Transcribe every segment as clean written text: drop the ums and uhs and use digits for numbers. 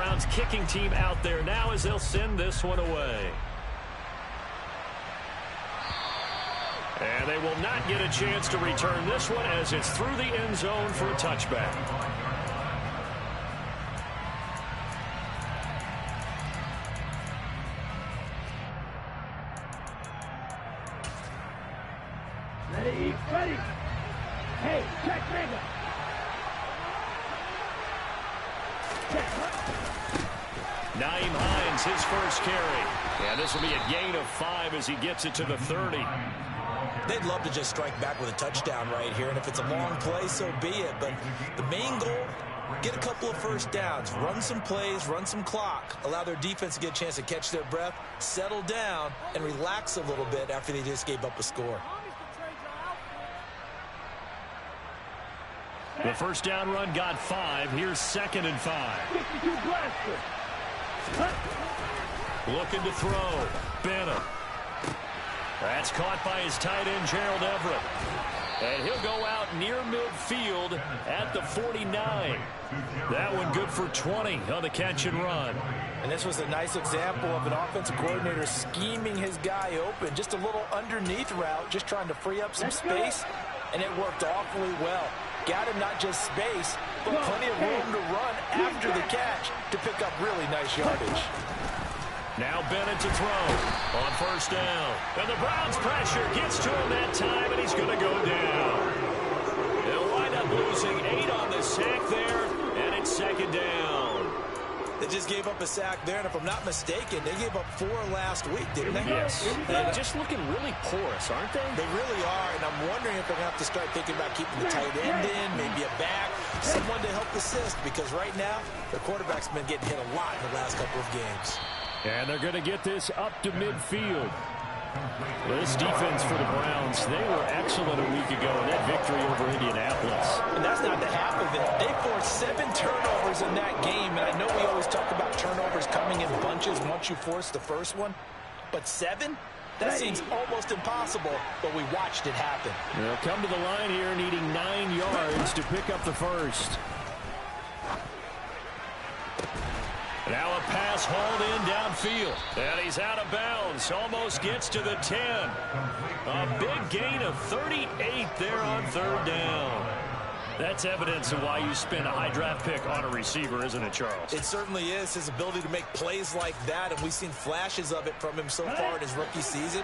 Browns kicking team out there now as they'll send this one away. And they will not get a chance to return this one as it's through the end zone for a touchback. Ready, ready. Hey, check, nigga. Nyheim Hines, his first carry. And this will be a gain of 5 as he gets it to the 30. They'd love to just strike back with a touchdown right here, and if it's a long play, so be it. But the main goal, get a couple of first downs, run some plays, run some clock, allow their defense to get a chance to catch their breath, settle down, and relax a little bit after they just gave up a score. The first down run got 5. Here's 2nd and 5. Looking to throw. Bennett. That's caught by his tight end, Gerald Everett. And he'll go out near midfield at the 49. That one good for 20 on the catch and run. And this was a nice example of an offensive coordinator scheming his guy open. Just a little underneath route, just trying to free up some space. And it worked awfully well. Got him not just space, but plenty of room to run after the catch to pick up really nice yardage. Now Bennett to throw on first down. And the Browns pressure gets to him that time, and he's going to go down. They'll wind up losing 8 on the sack there, and it's 2nd down. They just gave up a sack there, and if I'm not mistaken, they gave up 4 last week, didn't they? Yes. They're just looking really porous, aren't they? They really are, and I'm wondering if they're going to have to start thinking about keeping the tight end in, maybe a back, someone to help assist, because right now, their quarterback's been getting hit a lot in the last couple of games. And they're going to get this up to midfield. This defense for the Browns, they were excellent a week ago in that victory over Indianapolis. And that's not the half of it. They forced 7 turnovers in that game, and I know we always talk about turnovers coming in bunches once you force the first one, but 7? That seems almost impossible, but we watched it happen. They'll come to the line here needing 9 yards to pick up the first. Now a pass hauled in downfield. And he's out of bounds. Almost gets to the 10. A big gain of 38 there on 3rd down. That's evidence of why you spend a high draft pick on a receiver, isn't it, Charles? It certainly is. His ability to make plays like that, and we've seen flashes of it from him so far in his rookie season.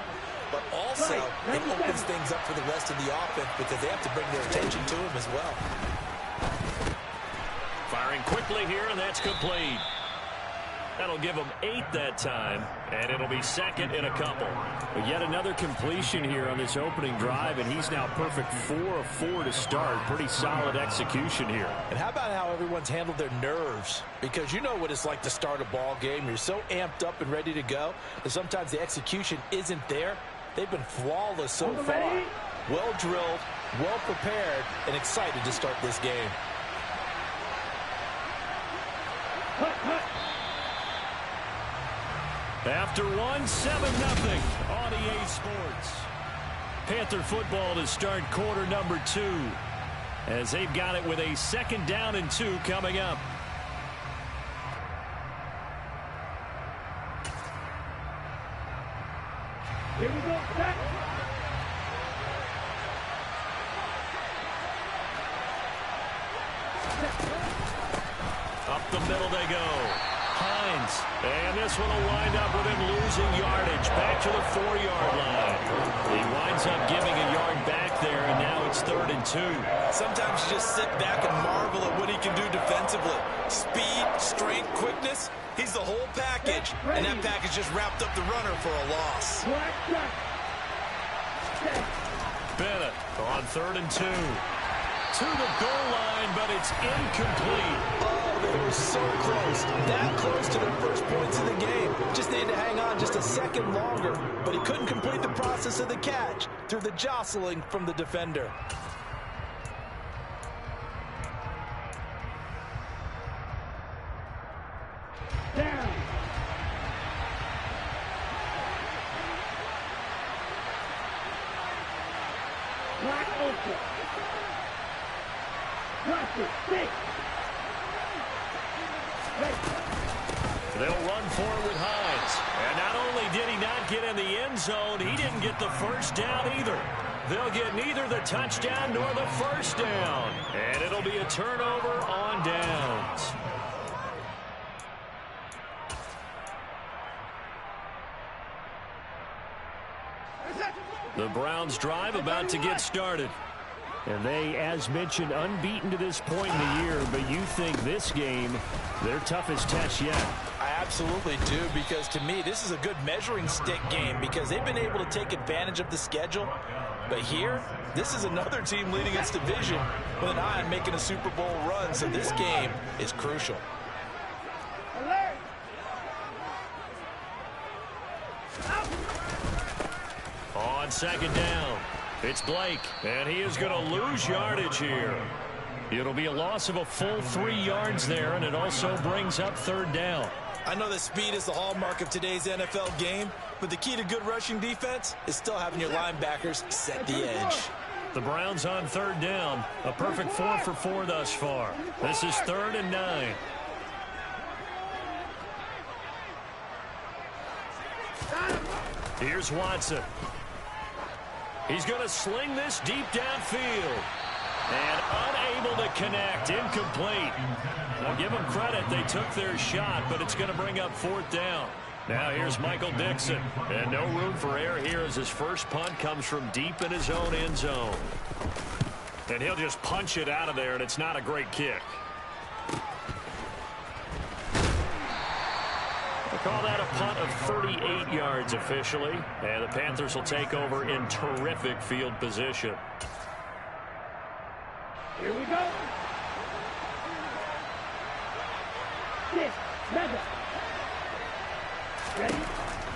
But also, it opens things up for the rest of the offense because they have to bring their attention to him as well. Firing quickly here, and that's complete. That'll give him 8 that time, and it'll be 2nd and a couple. But yet another completion here on this opening drive, and he's now perfect 4 of 4 to start. Pretty solid execution here. And how about how everyone's handled their nerves? Because you know what it's like to start a ball game. You're so amped up and ready to go, and sometimes the execution isn't there. They've been flawless so far. Well drilled, well prepared, and excited to start this game. After 1, 7-0 on EA Sports. Panther football to start quarter number 2 as they've got it with a 2nd down and 2 coming up. Here we go, set. Up the middle they go. Hines. And this one will wind up with him losing yardage back to the 4-yard line. He winds up giving a yard back there, and now it's 3rd and 2. Sometimes you just sit back and marvel at what he can do defensively. Speed, strength, quickness. He's the whole package, and that package just wrapped up the runner for a loss. Bennett on 3rd and 2. To the goal line, but it's incomplete. Oh, they were so close. That close to their first points of the game. Just needed to hang on just a second longer, but he couldn't complete the process of the catch through the jostling from the defender. Down. Black open. Rush it. Six. Wait. They'll run forward with Hines. And not only did he not get in the end zone, he didn't get the first down either. They'll get neither the touchdown nor the first down. And it'll be a turnover on downs. The Browns drive about to get started. And they, as mentioned, unbeaten to this point in the year, but you think this game, their toughest test yet. I absolutely do, because to me, this is a good measuring stick game because they've been able to take advantage of the schedule. But here, this is another team leading its division with an eye on making a Super Bowl run, so this game is crucial. On second down, it's Blake, and he is going to lose yardage here. It'll be a loss of a full 3 yards there, and it also brings up third down. I know that speed is the hallmark of today's NFL game, but the key to good rushing defense is still having your linebackers set the edge. The Browns on third down, a perfect 4 for 4 thus far. This is 3rd and 9. Here's Watson. He's going to sling this deep downfield. And unable to connect, incomplete. Now give them credit, they took their shot, but it's going to bring up 4th down. Now here's Michael Dixon. And no room for error here as his first punt comes from deep in his own end zone. And he'll just punch it out of there, and it's not a great kick. We'll call that a punt of 38 yards officially. And the Panthers will take over in terrific field position. Here we go. Six, seven. Ready?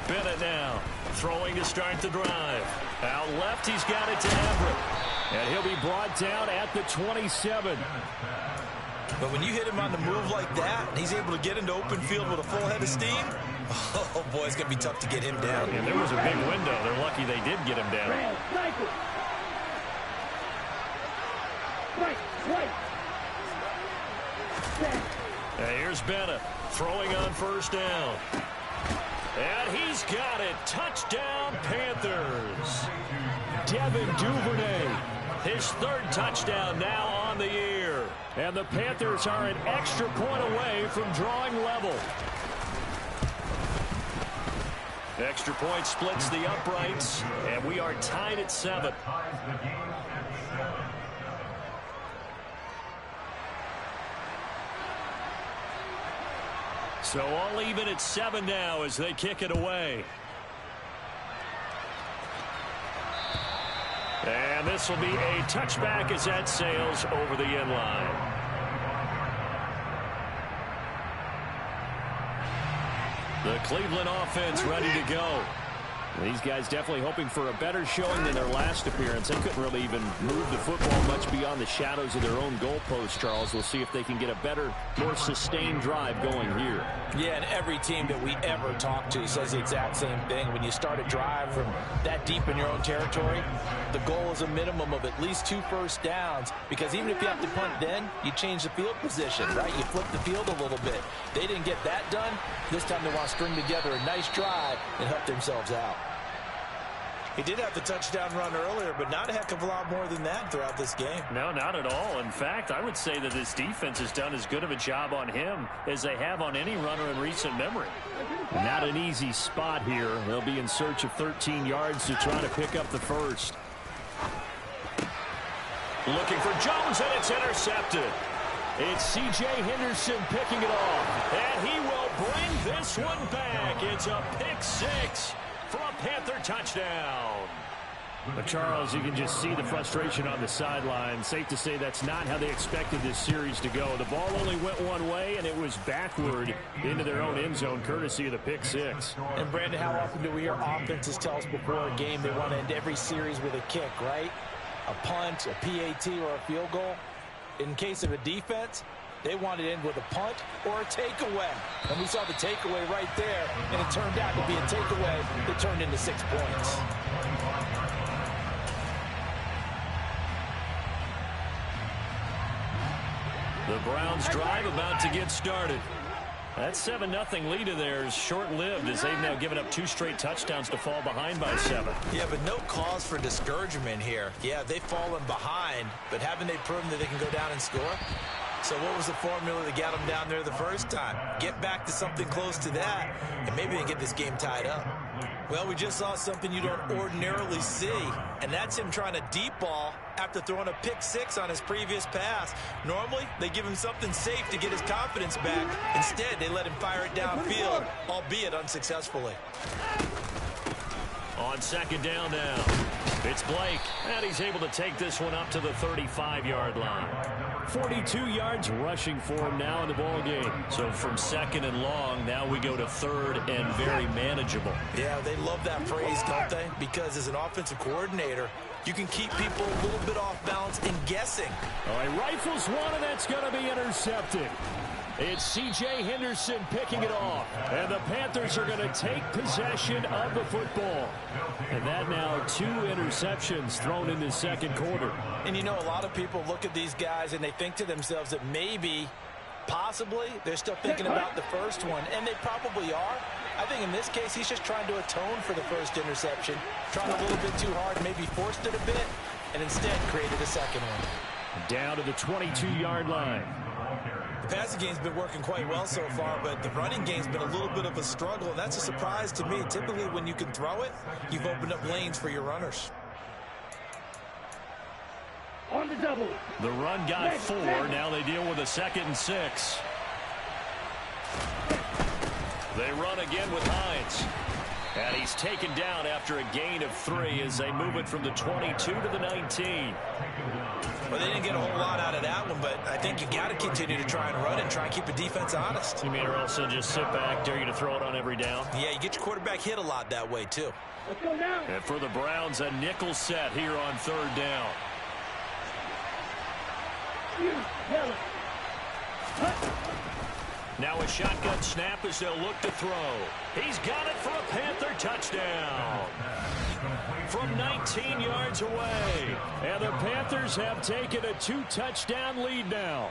Bennett now throwing to start the drive. Out left, he's got it to Everett. And he'll be brought down at the 27. But when you hit him on the move like that, and he's able to get into open field with a full head of steam, oh boy, it's going to be tough to get him down. And there was a big window. They're lucky they did get him down. Red, sniper. Right, right. And here's Bennett throwing on first down. And he's got it. Touchdown, Panthers. Devin Duvernay, his 3rd touchdown now on the year. And the Panthers are an extra point away from drawing level. Extra point splits the uprights, and we are tied at 7. So all even at 7 now as they kick it away. And this will be a touchback as that sails over the end line. The Cleveland offense ready to go. These guys definitely hoping for a better showing than their last appearance. They couldn't really even move the football much beyond the shadows of their own goalpost, Charles. We'll see if they can get a better, more sustained drive going here. Yeah, and every team that we ever talk to says the exact same thing. When you start a drive from that deep in your own territory, the goal is a minimum of at least 2 first downs, because even if you have to punt then, you change the field position, right? You flip the field a little bit. They didn't get that done. This time they want to string together a nice drive and help themselves out. He did have the touchdown run earlier, but not a heck of a lot more than that throughout this game. No, not at all. In fact, I would say that this defense has done as good of a job on him as they have on any runner in recent memory. Not an easy spot here. They'll be in search of 13 yards to try to pick up the first. Looking for Jones, and it's intercepted. It's C.J. Henderson picking it off. And he will bring this one back. It's a pick 6 for a Panther touchdown. But Charles, you can just see the frustration on the sideline. Safe to say that's not how they expected this series to go. The ball only went one way, and it was backward into their own end zone, courtesy of the pick 6. And Brandon, how often do we hear offenses tell us before a game they want to end every series with a kick, right? A punt, a PAT, or a field goal. In case of a defense, they wanted to end with a punt or a takeaway. And we saw the takeaway right there, and it turned out to be a takeaway that turned into 6 points. The Browns drive about to get started. That 7-0 lead of theirs short-lived as they've now given up 2 straight touchdowns to fall behind by 7. Yeah, but no cause for discouragement here. Yeah, they've fallen behind, but haven't they proven that they can go down and score? So what was the formula that got them down there the first time? Get back to something close to that, and maybe they can get this game tied up. Well, we just saw something you don't ordinarily see, and that's him trying to deep ball after throwing a pick 6 on his previous pass. Normally, they give him something safe to get his confidence back. Instead, they let him fire it downfield, albeit unsuccessfully. On second down now, it's Blake, and he's able to take this one up to the 35-yard line. 42 yards rushing for him now in the ball game. So from second and long, now we go to third and very manageable. Yeah, they love that phrase, don't they? Because as an offensive coordinator, you can keep people a little bit off balance and guessing. He rifles one, and that's going to be intercepted. It's C.J. Henderson picking it off. And the Panthers are going to take possession of the football. And that now 2 interceptions thrown in the second quarter. And you know, a lot of people look at these guys and they think to themselves that maybe, possibly, they're still thinking about the first one. And they probably are. I think in this case, he's just trying to atone for the first interception. Trying a little bit too hard, maybe forced it a bit, and instead created a second one. Down to the 22-yard line. The passing game's been working quite well so far, but the running game's been a little bit of a struggle, and that's a surprise to me. Typically, when you can throw it, you've opened up lanes for your runners. On the double. The run got 4. Now they deal with a 2nd and 6. They run again with Hines. And he's taken down after a gain of 3 as they move it from the 22 to the 19. Well, they didn't get a whole lot out of that one, but I think you got to continue to try and run and try and keep the defense honest. You mean or else they'll just sit back, dare you to throw it on every down? Yeah, you get your quarterback hit a lot that way, too. Let's go now. And for the Browns, a nickel set here on 3rd down. Now a shotgun snap as they'll look to throw. He's got it for a Panther touchdown. From 19 yards away. And the Panthers have taken a 2-touchdown lead now.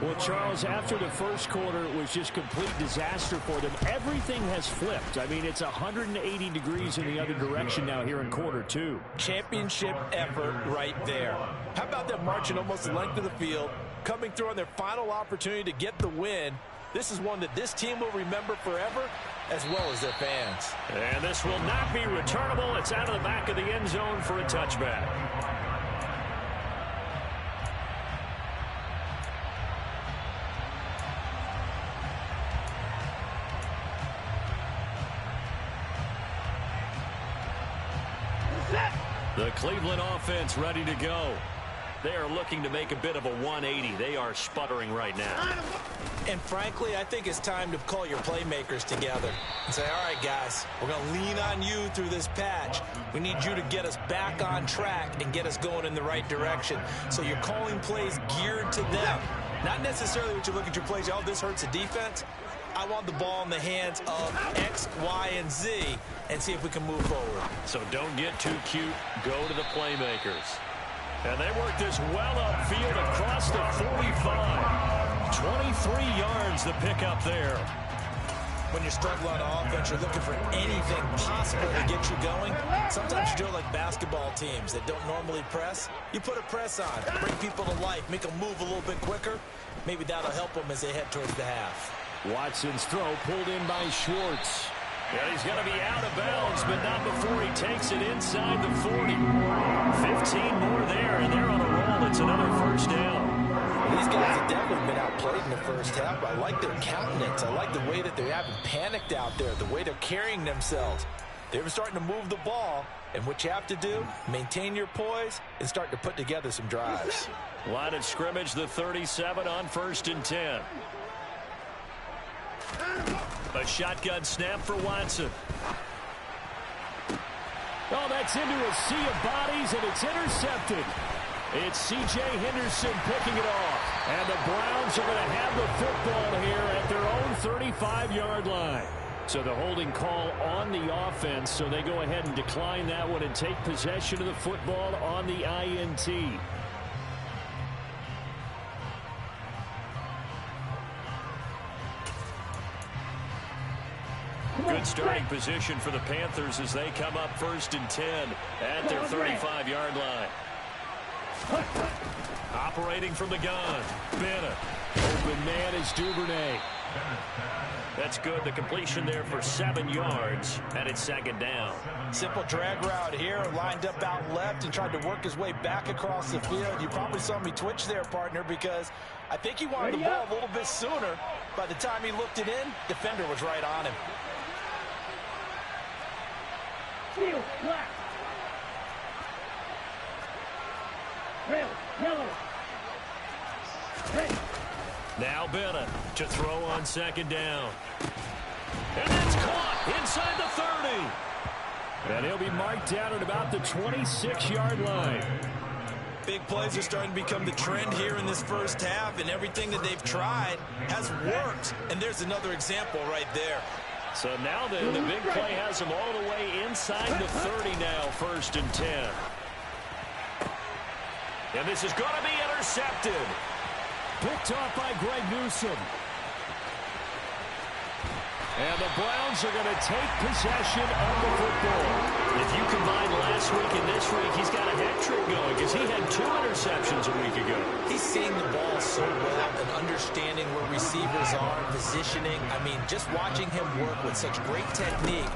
Well, Charles, after the first quarter, it was just complete disaster for them. Everything has flipped. I mean, it's 180 degrees in the other direction now here in quarter 2. Championship effort right there. How about them marching almost the length of the field, coming through on their final opportunity to get the win? This is one that this team will remember forever, as well as their fans. And this will not be returnable. It's out of the back of the end zone for a touchback. The Cleveland offense ready to go. They are looking to make a bit of a 180. They are sputtering right now. And frankly, I think it's time to call your playmakers together and say, all right, guys, we're going to lean on you through this patch. We need you to get us back on track and get us going in the right direction. So you're calling plays geared to them. Not necessarily what you look at your plays, oh, this hurts the defense. I want the ball in the hands of X, Y, and Z and see if we can move forward. So don't get too cute. Go to the playmakers. And they work this well upfield across the 45. 23 yards the pickup there. When you're struggling on offense, you're looking for anything possible to get you going. Sometimes you do it like basketball teams that don't normally press. You put a press on, bring people to life, make them move a little bit quicker. Maybe that'll help them as they head towards the half. Watson's throw pulled in by Schwartz. Yeah, he's going to be out of bounds, but not before he takes it inside the 40. 15 more there, and they're on a roll. It's another first down. These guys have definitely been outplayed in the first half. I like their countenance. I like the way that they haven't panicked out there, the way they're carrying themselves. They're starting to move the ball, and what you have to do, maintain your poise and start to put together some drives. Line of scrimmage, the 37 on 1st and 10. A shotgun snap for Watson. Oh, that's into a sea of bodies, and it's intercepted. It's C.J. Henderson picking it off. And the Browns are going to have the football here at their own 35-yard line. So the holding call on the offense, so they go ahead and decline that one and take possession of the football on the INT. Good starting position for the Panthers as they come up 1st and 10 at their 35-yard line. Operating from the gun, Bennett. Open man is Duvernay. That's good. The completion there for 7 yards, and it's 2nd down. Simple drag route here, lined up out left and tried to work his way back across the field. You probably saw me twitch there, partner, because I think he wanted the ball a little bit sooner. By the time he looked it in, defender was right on him. Field, black. Red, yellow. Red. Now Bennett to throw on 2nd down. And that's caught inside the 30. And he'll be marked down at about the 26-yard line. Big plays are starting to become the trend here in this first half, and everything that they've tried has worked. And there's another example right there. So now then, the big play has them all the way inside the 30 now, 1st and 10. And this is going to be intercepted. Picked off by Greg Newsome. And the Browns are going to take possession of the football. If you combine last week and this week, he's got a hat trick going because he had 2 interceptions a week ago. He's seeing the ball so well and understanding where receivers are, positioning. I mean, just watching him work with such great technique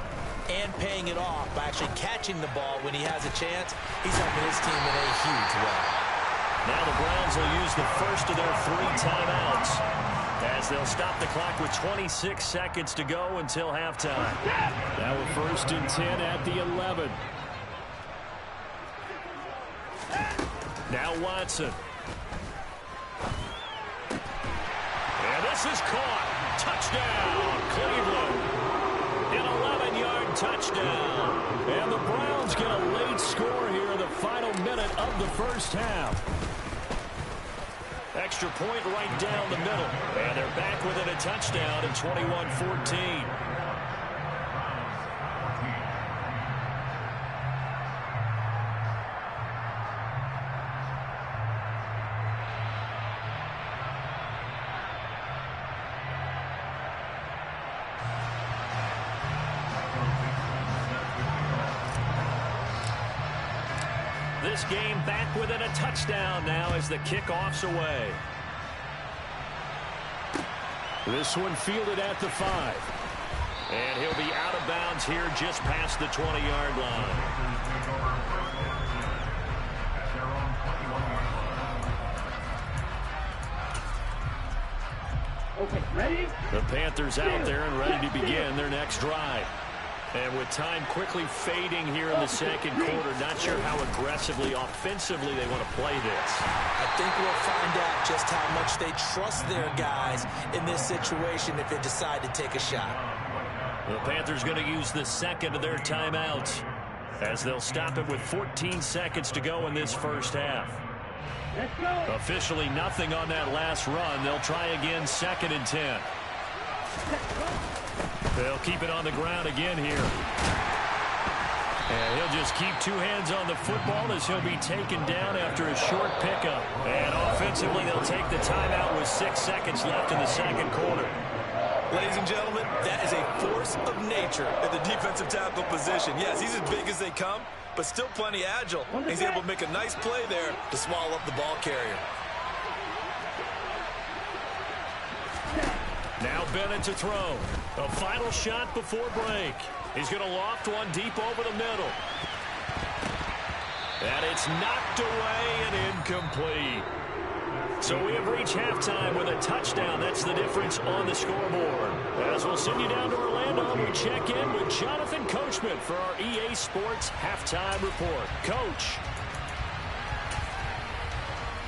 and paying it off by actually catching the ball when he has a chance, he's helping his team in a huge way. Now the Browns will use the first of their 3 timeouts as they'll stop the clock with 26 seconds to go until halftime. Now we're 1st and 10 at the 11. Now Watson. And this is caught. Touchdown, Cleveland. An 11-yard touchdown. And the Browns get a late score here in the final minute of the first half. Extra point right down the middle. And they're back within a touchdown at 21-14. This game back within a touchdown now as the kickoff's away. This one fielded at the 5. And he'll be out of bounds here just past the 20-yard line. Okay, ready? The Panthers out there and ready to begin their next drive. And with time quickly fading here in the second quarter, not sure how aggressively, offensively they want to play this. I think we'll find out just how much they trust their guys in this situation if they decide to take a shot. The Panthers going to use the second of their timeouts as they'll stop it with 14 seconds to go in this first half. Let's go. Officially nothing on that last run. They'll try again 2nd and 10. They'll keep it on the ground again here. And he'll just keep 2 hands on the football as he'll be taken down after a short pickup. And offensively, they'll take the timeout with 6 seconds left in the second quarter. Ladies and gentlemen, that is a force of nature at the defensive tackle position. Yes, he's as big as they come, but still plenty agile. He's able to make a nice play there to swallow up the ball carrier. Now Bennett to throw. A final shot before break. He's going to loft one deep over the middle. And it's knocked away and incomplete. So we have reached halftime with a touchdown. That's the difference on the scoreboard. As we'll send you down to Orlando, we check in with Jonathan Coachman for our EA Sports Halftime Report. Coach.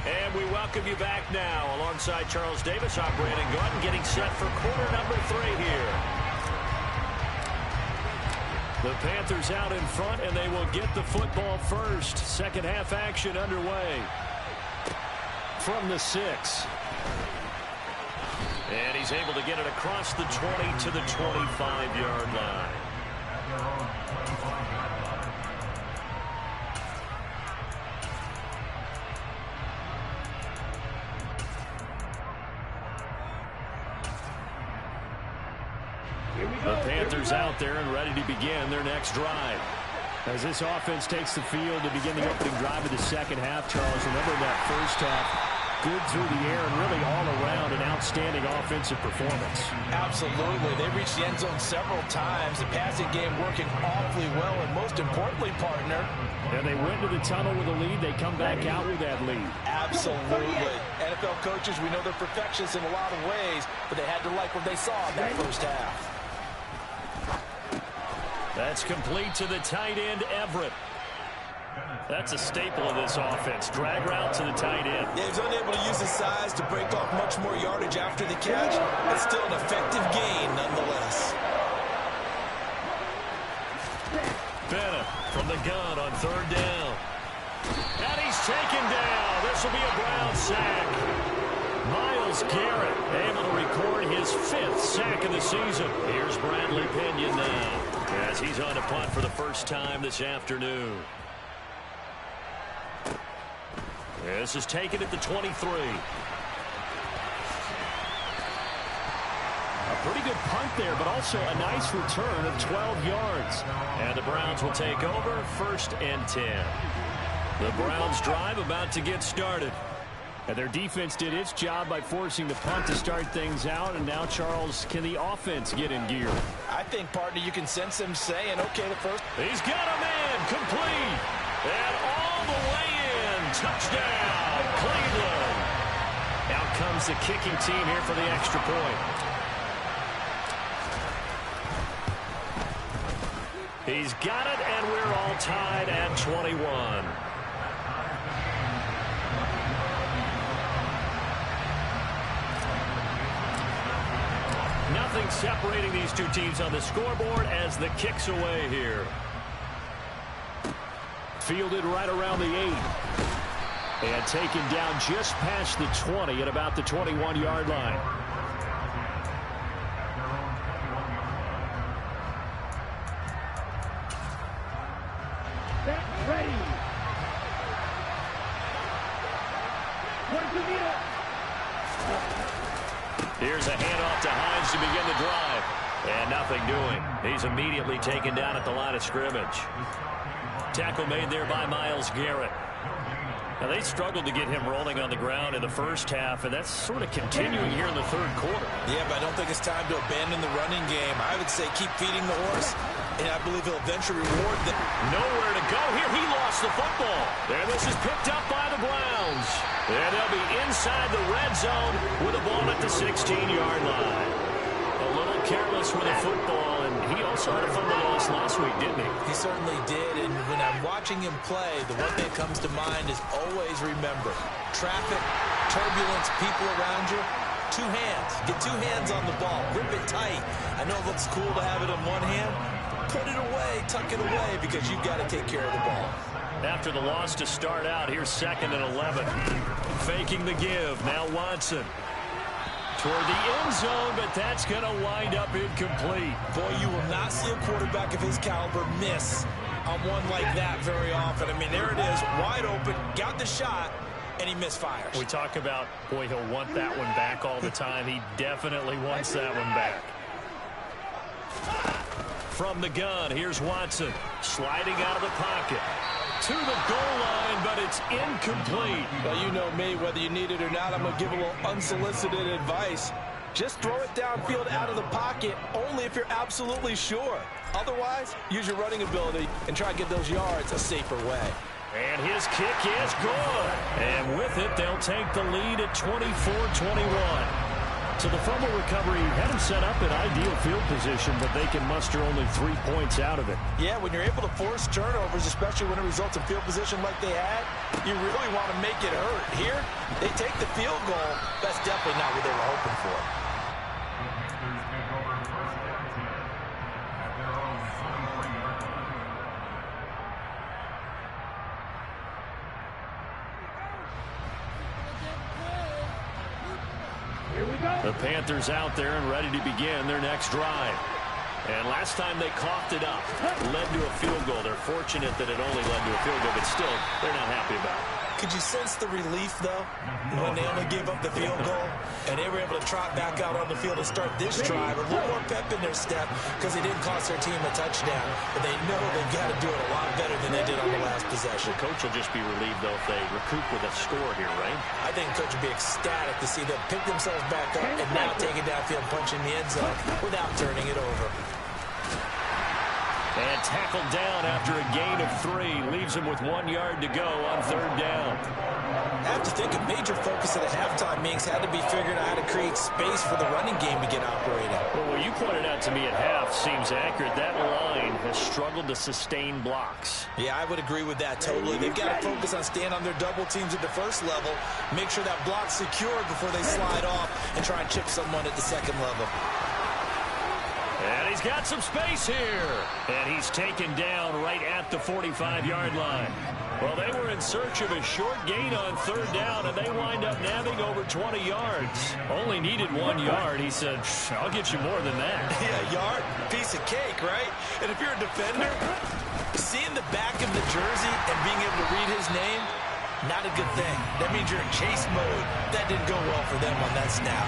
And we welcome you back now alongside Charles Davis operating guard, getting set for quarter number 3 here. The Panthers out in front, and they will get the football first. Second half action underway. From the 6. And he's able to get it across the 20 to the 25-yard line. The Panthers out there and ready to begin their next drive. As this offense takes the field to begin the opening drive of the second half, Charles, remember that first half, good through the air and really all around an outstanding offensive performance. Absolutely. They reached the end zone several times. The passing game working awfully well, and most importantly, partner. And they went to the tunnel with a lead. They come back out with that lead. Absolutely. NFL coaches, we know they're perfectionists in a lot of ways, but they had to like what they saw in that first half. That's complete to the tight end, Everett. That's a staple of this offense. Drag route to the tight end. Yeah, he's unable to use his size to break off much more yardage after the catch. It's still an effective gain nonetheless. Bennett from the gun on third down. And he's taken down. This will be a Brown sack. Myles Garrett able to record his 5th sack of the season. Here's Bradley Pinion now as he's on to punt for the first time this afternoon. This is taken at the 23. A pretty good punt there, but also a nice return of 12 yards. And the Browns will take over 1st and 10. The Browns drive about to get started. And their defense did its job by forcing the punt to start things out. And now, Charles, can the offense get in gear? I think, partner, you can sense him saying, okay, the first. He's got a man complete. And all the way in. Touchdown, Cleveland. Out comes the kicking team here for the extra point. He's got it, and we're all tied at 21. Nothing separating these two teams on the scoreboard as the kick's away here. Fielded right around the 8. And taken down just past the 20 at about the 21-yard line. Ready. Here's a handoff to Hines to begin the drive. And nothing doing. He's immediately taken down at the line of scrimmage. Tackle made there by Myles Garrett. Now, they struggled to get him rolling on the ground in the first half, and that's sort of continuing here in the third quarter. Yeah, but I don't think it's time to abandon the running game. I would say keep feeding the horse, and I believe he'll eventually reward them. Nowhere to go here. He lost the football. And this is picked up by the Browns. And they'll be inside the red zone with the ball at the 16-yard line. A little careless with the football, and he also had a fumble loss last week, didn't he? He certainly did, and when I'm watching him play, the one thing that comes to mind is always remember, traffic, turbulence, people around you, 2 hands. Get 2 hands on the ball. Grip it tight. I know it looks cool to have it in one hand. Put it away, tuck it away, because you've got to take care of the ball. After the loss to start out, here's 2nd and 11. Faking the give. Now Watson. Toward the end zone, but that's going to wind up incomplete. Boy, you will not see a quarterback of his caliber miss on one like that very often. I mean, there it is, wide open, got the shot, and he misfires. We talk about, boy, he'll want that one back all the time. He definitely wants that one back. From the gun, here's Watson, sliding out of the pocket. To the goal line, but it's incomplete. Well, you know me, whether you need it or not, I'm going to give a little unsolicited advice. Just throw it downfield out of the pocket, only if you're absolutely sure. Otherwise, use your running ability and try to get those yards a safer way. And his kick is good. And with it, they'll take the lead at 24-21. So the fumble recovery had him set up in ideal field position, but they can muster only 3 points out of it. Yeah, when you're able to force turnovers, especially when it results in field position like they had, you really want to make it hurt. Here, they take the field goal. That's definitely not what they were hoping for. The Panthers out there and ready to begin their next drive. And last time they coughed it up, led to a field goal. They're fortunate that it only led to a field goal, but still, they're not happy about it. Could you sense the relief, though, when they only gave up the field goal and they were able to trot back out on the field and start this drive? A little more pep in their step because they didn't cost their team a touchdown. But they know they've got to do it a lot better than they did on the last possession. The coach will just be relieved, though, if they recoup with a score here, right? I think the coach would be ecstatic to see them pick themselves back up and now take it downfield, punch in the end zone without turning it over. And tackled down after a gain of 3. Leaves him with 1 yard to go on 3rd down. I have to think a major focus at a halftime means had to be figuring out how to create space for the running game to get operating. Well, what you pointed out to me at half seems accurate. That line has struggled to sustain blocks. Yeah, I would agree with that totally. They've got to focus on staying on their double teams at the first level, make sure that block's secured before they slide off and try and chip someone at the second level. And he's got some space here. And he's taken down right at the 45-yard line. Well, they were in search of a short gain on 3rd down, and they wind up nabbing over 20 yards. Only needed 1 yard. He said, I'll get you more than that. Yeah, yard, piece of cake, right? And if you're a defender, seeing the back of the jersey and being able to read his name, not a good thing. That means you're in chase mode. That didn't go well for them on that snap.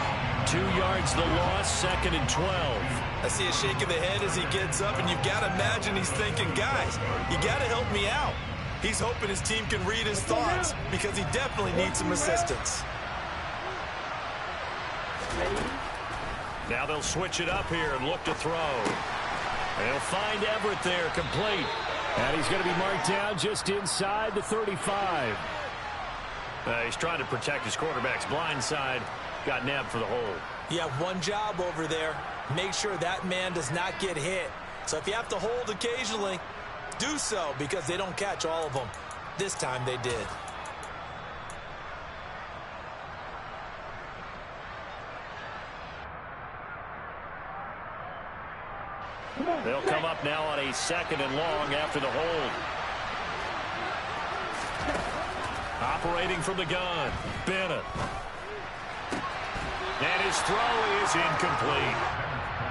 2 yards the loss, 2nd and 12. I see a shake of the head as he gets up, and you've got to imagine he's thinking, guys, you got to help me out. He's hoping his team can read his thoughts because he definitely needs some assistance. Now they'll switch it up here and look to throw. They'll find Everett there, complete. And he's going to be marked down just inside the 35. He's trying to protect his quarterback's blind side. Got nabbed for the hold. You have one job over there. Make sure that man does not get hit. So if you have to hold occasionally, do so because they don't catch all of them. This time they did. They'll come up now on a 2nd and long after the hold. Operating from the gun, Bennett. And his throw is incomplete.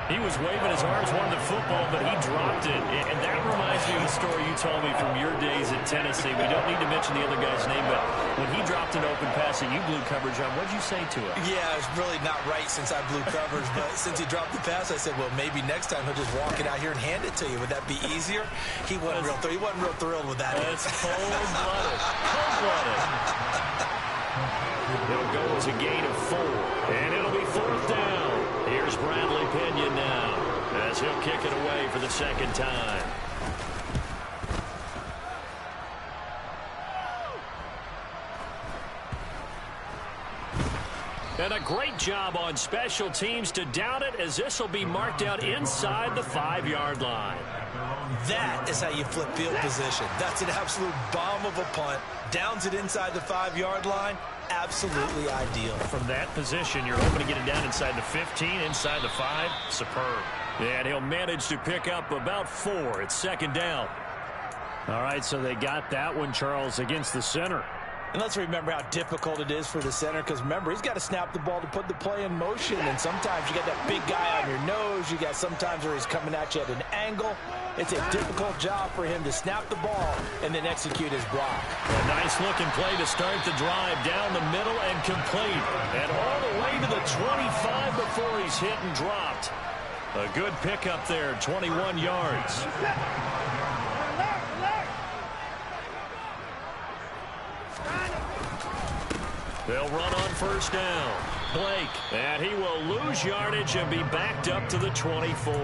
He was waving his arms, wanted the football, but he dropped it. And that reminds me of the story you told me from your days at Tennessee. We don't need to mention the other guy's name, but when he dropped an open pass and you blew coverage on, what'd you say to him? Yeah, it's really not right since I blew coverage, but since he dropped the pass, I said, well, maybe next time he'll just walk it out here and hand it to you. Would that be easier? He wasn't real thrilled with that. That's cold-blooded. Cold-blooded. It'll go as a gain of 4, and it'll be 4th down. Here's Bradley Pinion now as he'll kick it away for the 2nd time. And a great job on special teams to down it, as this will be marked out inside the 5-yard line. That is how you flip field position. That's an absolute bomb of a punt. Downs it inside the 5-yard line. Absolutely ideal. From that position, you're hoping to get it down inside the 15, inside the 5. Superb. And he'll manage to pick up about 4. It's 2nd down. All right, so they got that one, Charles, against the center. And let's remember how difficult it is for the center, because remember, he's got to snap the ball to put the play in motion, and sometimes you got that big guy on your nose. You got sometimes where he's coming at you at an angle. It's a difficult job for him to snap the ball and then execute his block. A nice-looking play to start the drive down the middle and complete. And all the way to the 25 before he's hit and dropped. A good pickup there, 21 yards. They'll run on 1st down. Blake, and he will lose yardage and be backed up to the 24.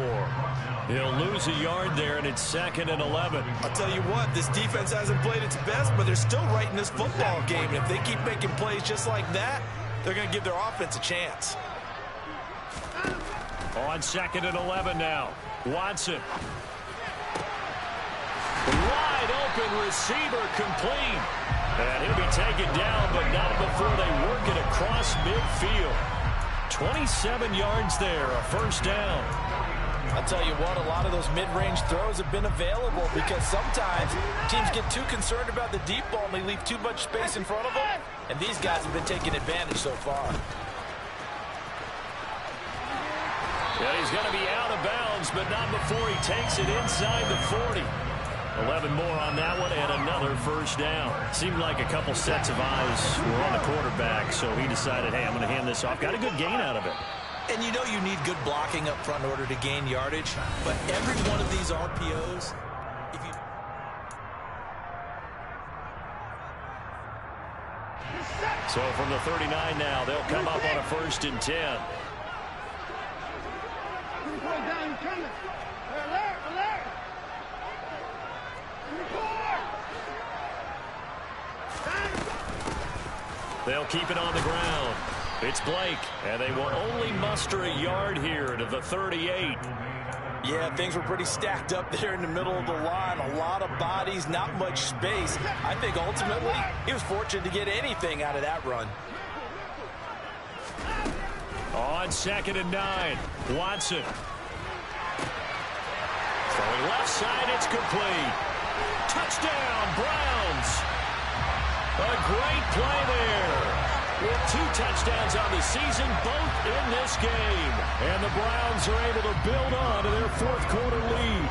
He'll lose a yard there, and it's 2nd and 11. I'll tell you what, this defense hasn't played its best, but they're still right in this football game. And if they keep making plays just like that, they're going to give their offense a chance. On 2nd and 11 now. Watson. Wide open receiver, complete. And he'll be taken down, but not before they work it across midfield. 27 yards there, a 1st down. I'll tell you what, a lot of those mid-range throws have been available because sometimes teams get too concerned about the deep ball and they leave too much space in front of them. And these guys have been taking advantage so far. Yeah, he's going to be out of bounds, but not before he takes it inside the 40. 11 more on that one and another first down. Seemed like a couple sets of eyes were on the quarterback, so he decided, hey, I'm going to hand this off. Got a good gain out of it. And you know you need good blocking up front in order to gain yardage, but every one of these RPOs, if you... So from the 39 now, they'll come up on a 1st and 10. They'll keep it on the ground. It's Blake, and they will only muster a yard here to the 38. Yeah, things were pretty stacked up there in the middle of the line. A lot of bodies, not much space. I think ultimately he was fortunate to get anything out of that run. On 2nd and 9, Watson. Throwing left side, it's complete. Touchdown, Browns. A great play there. With 2 touchdowns on the season, both in this game. And the Browns are able to build on to their 4th quarter lead.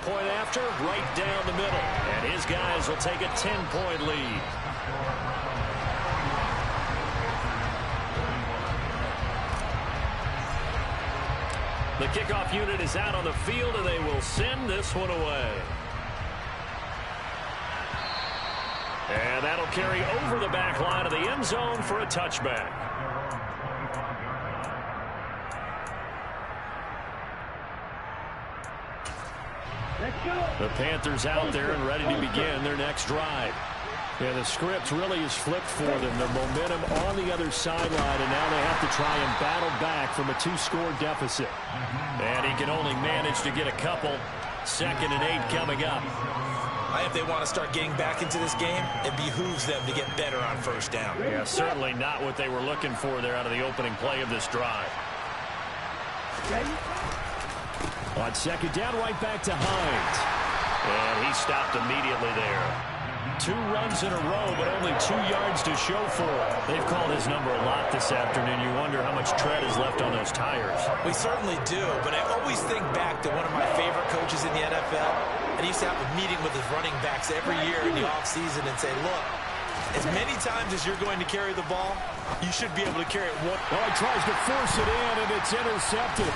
Point after, right down the middle. And his guys will take a 10-point lead. The kickoff unit is out on the field, and they will send this one away. And that'll carry over the back line of the end zone for a touchback. Let's go. The Panthers out there and ready to begin their next drive. Yeah, the script really is flipped for them. The momentum on the other sideline, and now they have to try and battle back from a 2-score deficit. And he can only manage to get a couple. 2nd and 8 coming up. If they want to start getting back into this game, it behooves them to get better on 1st down. Yeah, certainly not what they were looking for there out of the opening play of this drive. Ready? On 2nd down, right back to Hines. And he stopped immediately there. 2 runs in a row, but only 2 yards to show for it. They've called his number a lot this afternoon. You wonder how much tread is left on those tires. We certainly do, but I always think back to one of my favorite coaches in the NFL. And he used to have a meeting with his running backs every year in the offseason and say, look, as many times as you're going to carry the ball, you should be able to carry it one. Well, he tries to force it in, and it's intercepted.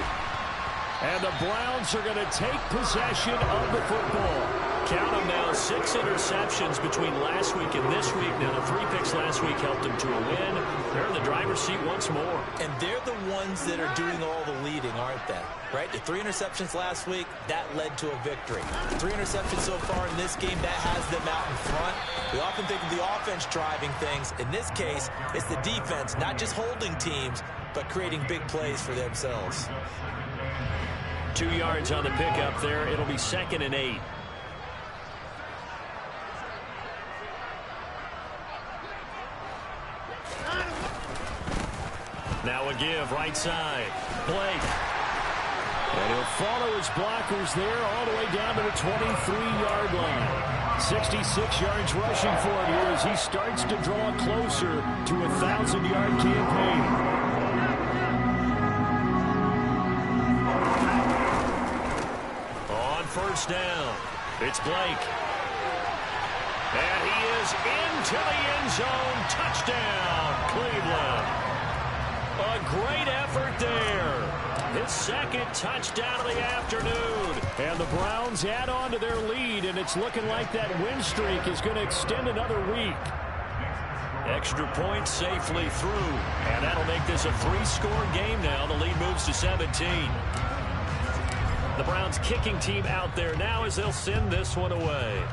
And the Browns are going to take possession of the football. Count them now, 6 interceptions between last week and this week. Now, the 3 picks last week helped them to a win. They're in the driver's seat once more. And they're the ones that are doing all the leading, aren't they? Right? The 3 interceptions last week, that led to a victory. 3 interceptions so far in this game, that has them out in front. We often think of the offense driving things. In this case, it's the defense, not just holding teams, but creating big plays for themselves. 2 yards on the pickup there. It'll be 2nd and 8. Now a give, right side. Blake. And he'll follow his blockers there all the way down to the 23-yard line. 66 yards rushing for him here as he starts to draw closer to a 1,000-yard campaign. On 1st down, it's Blake. And he is into the end zone. Touchdown, Cleveland. A great effort there. His 2nd touchdown of the afternoon. And the Browns add on to their lead, and it's looking like that win streak is going to extend another week. Extra point safely through. And that'll make this a 3-score game now. The lead moves to 17. The Browns kicking team out there now as they'll send this one away.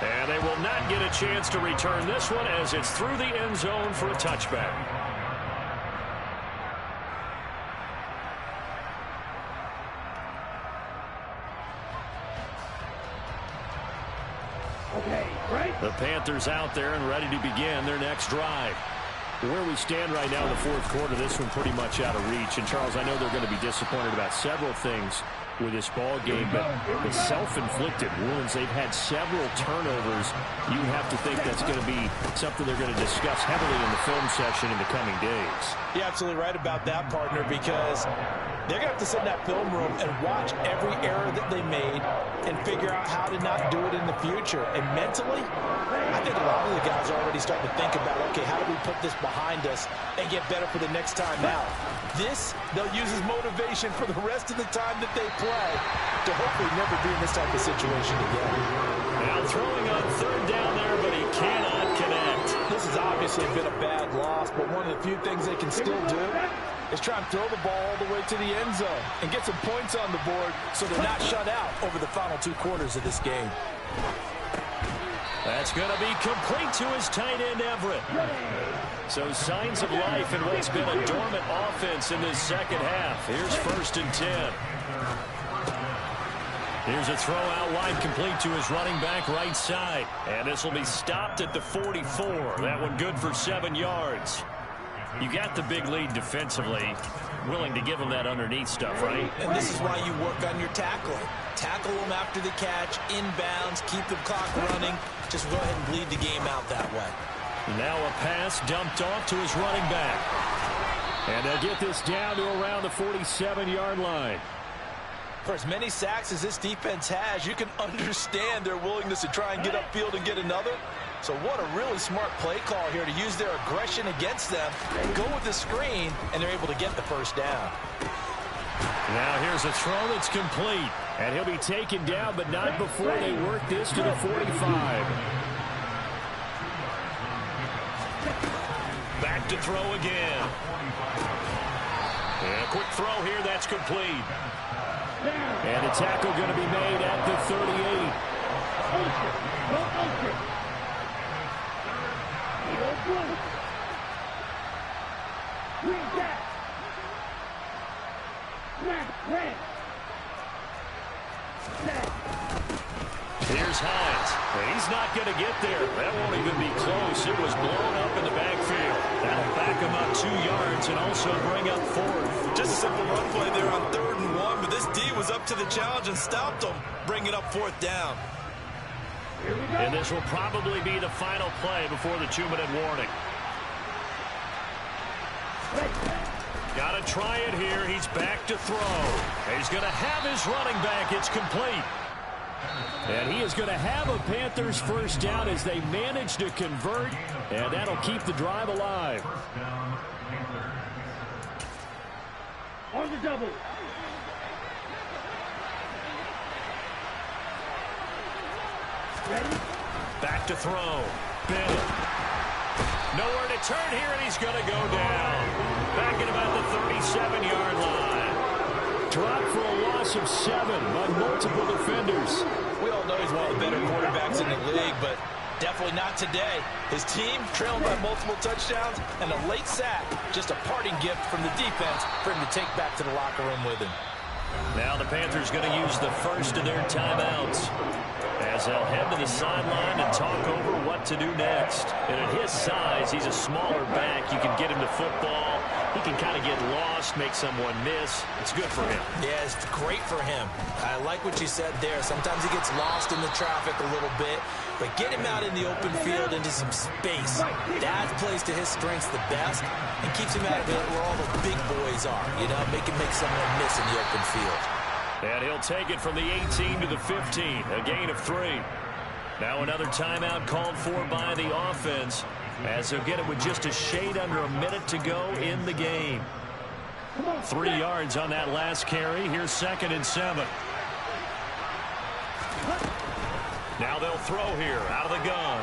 And they will not get a chance to return this one as it's through the end zone for a touchback. Okay, right? The Panthers out there and ready to begin their next drive. Where we stand right now in the 4th quarter, this one pretty much out of reach. And, Charles, I know they're going to be disappointed about several things with this ball game, but the self-inflicted wounds, they've had several turnovers. You have to think that's going to be something they're going to discuss heavily in the film session in the coming days. You're absolutely right about that, partner, because they're going to have to sit in that film room and watch every error that they made and figure out how to not do it in the future. And mentally, I think a lot of the guys are already starting to think about, okay, how do we put this behind us and get better for the next time out? This, they'll use as motivation for the rest of the time that they play to hopefully never be in this type of situation again. Now throwing on third down there, but he cannot connect. This has obviously been a bad loss, but one of the few things they can still do is try and throw the ball all the way to the end zone and get some points on the board so they're not shut out over the final 2 quarters of this game. That's going to be complete to his tight end, Everett. So signs of life in what's been a dormant offense in this second half. Here's 1st and 10. Here's a throw out wide, complete to his running back right side. And this will be stopped at the 44. That one good for 7 yards. You got the big lead defensively, willing to give them that underneath stuff, right? And this is why you work on your tackling. Tackle them after the catch, inbounds, keep the clock running. Just go ahead and bleed the game out that way. Now a pass dumped off to his running back. And they'll get this down to around the 47-yard line. For as many sacks as this defense has, you can understand their willingness to try and get upfield and get another. So what a really smart play call here to use their aggression against them, go with the screen, and they're able to get the first down. Now here's a throw that's complete. And he'll be taken down, but not before they work this to the 45. Back to throw again. And a quick throw here, that's complete. And a tackle going to be made at the 38. Here's Hines. And he's not going to get there. That won't even be close. It was blown up in the backfield. That'll back him up 2 yards and also bring up 4th. Just a simple run play there on 3rd and 1, but this D was up to the challenge and stopped them, bringing up 4th down. And this will probably be the final play before the 2-minute warning. Got to try it here. He's back to throw. He's going to have his running back. It's complete. And he is going to have a Panthers first down as they manage to convert, and that'll keep the drive alive. On the double. Ready? Back to throw. Bennett. Nowhere to turn here, and he's going to go down. Back at about the 37-yard line. Dropped for a loss of 7 by multiple defenders. We all know he's one of the better quarterbacks in the league, but definitely not today. His team trailing by multiple touchdowns, and a late sack, just a parting gift from the defense for him to take back to the locker room with him. Now the Panthers going to use the first of their timeouts as they'll head to the sideline and talk over what to do next. And at his size, he's a smaller back. You can get him to football. He can kind of get lost, make someone miss. It's good for him. Yeah, it's great for him. I like what you said there. Sometimes he gets lost in the traffic a little bit, but get him out in the open field into some space. That plays to his strengths the best and keeps him out of it where all the big boys are. You know, make someone miss in the open field. And he'll take it from the 18 to the 15, a gain of 3. Now another timeout called for by the offense, as they'll get it with just a shade under a minute to go in the game. 3 yards on that last carry. Here's 2nd and 7. Now they'll throw here out of the gun.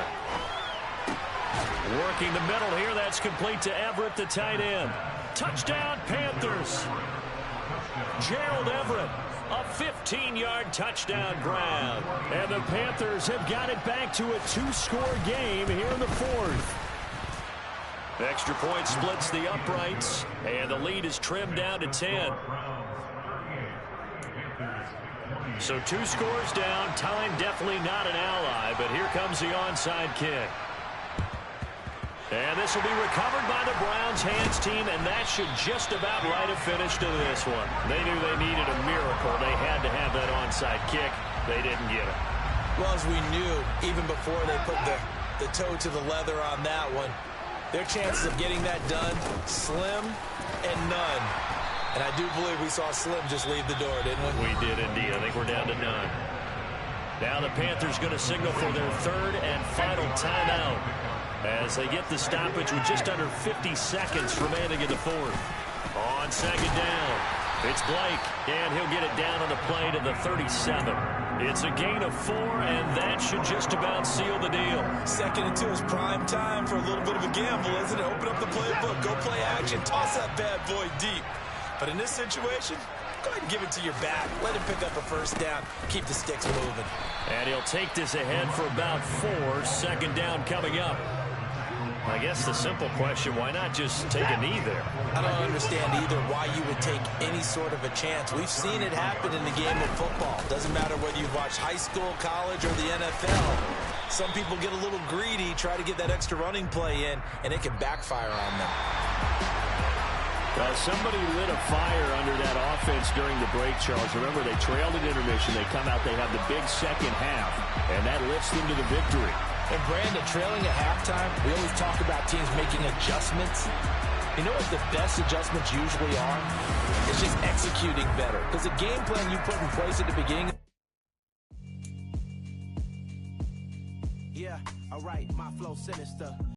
Working the middle here. That's complete to Everett, the tight end. Touchdown, Panthers. Gerald Everett. A 15-yard touchdown grab. And the Panthers have got it back to a 2-score game here in the 4th. Extra point splits the uprights, and the lead is trimmed down to 10. So 2 scores down. Time definitely not an ally, but here comes the onside kick. And this will be recovered by the Browns hands team, and that should just about write a finish to this one. They knew they needed a miracle. They had to onside kick. They didn't get it. Well, as we knew, even before they put the toe to the leather on that one, their chances of getting that done, slim and none. And I do believe we saw Slim just leave the door, didn't we? We did indeed. I think we're down to none. Now the Panthers going to signal for their third and final timeout as they get the stoppage with just under 50 seconds remaining in the fourth. On second down, it's Blake, and he'll get it down on the play to the 37. It's a gain of 4, and that should just about seal the deal. 2nd and 2 is prime time for a little bit of a gamble, isn't it? Open up the playbook, go play action, toss that bad boy deep. But in this situation, go ahead and give it to your back. Let him pick up a first down. Keep the sticks moving. And he'll take this ahead for about 4. Second down coming up. I guess the simple question, why not just take a knee there? I don't understand either why you would take any sort of a chance. We've seen it happen in the game of football. Doesn't matter whether you've watched high school, college, or the NFL. Some people get a little greedy, try to get that extra running play in, and it can backfire on them. Well, somebody lit a fire under that offense during the break, Charles. Remember, they trailed at intermission. They come out, they have the big second half, and that lifts them to the victory. And Brandon, trailing at halftime, we always talk about teams making adjustments. You know what the best adjustments usually are? It's just executing better. Because the game plan you put in place at the beginning. Yeah, all right, my flow sinister.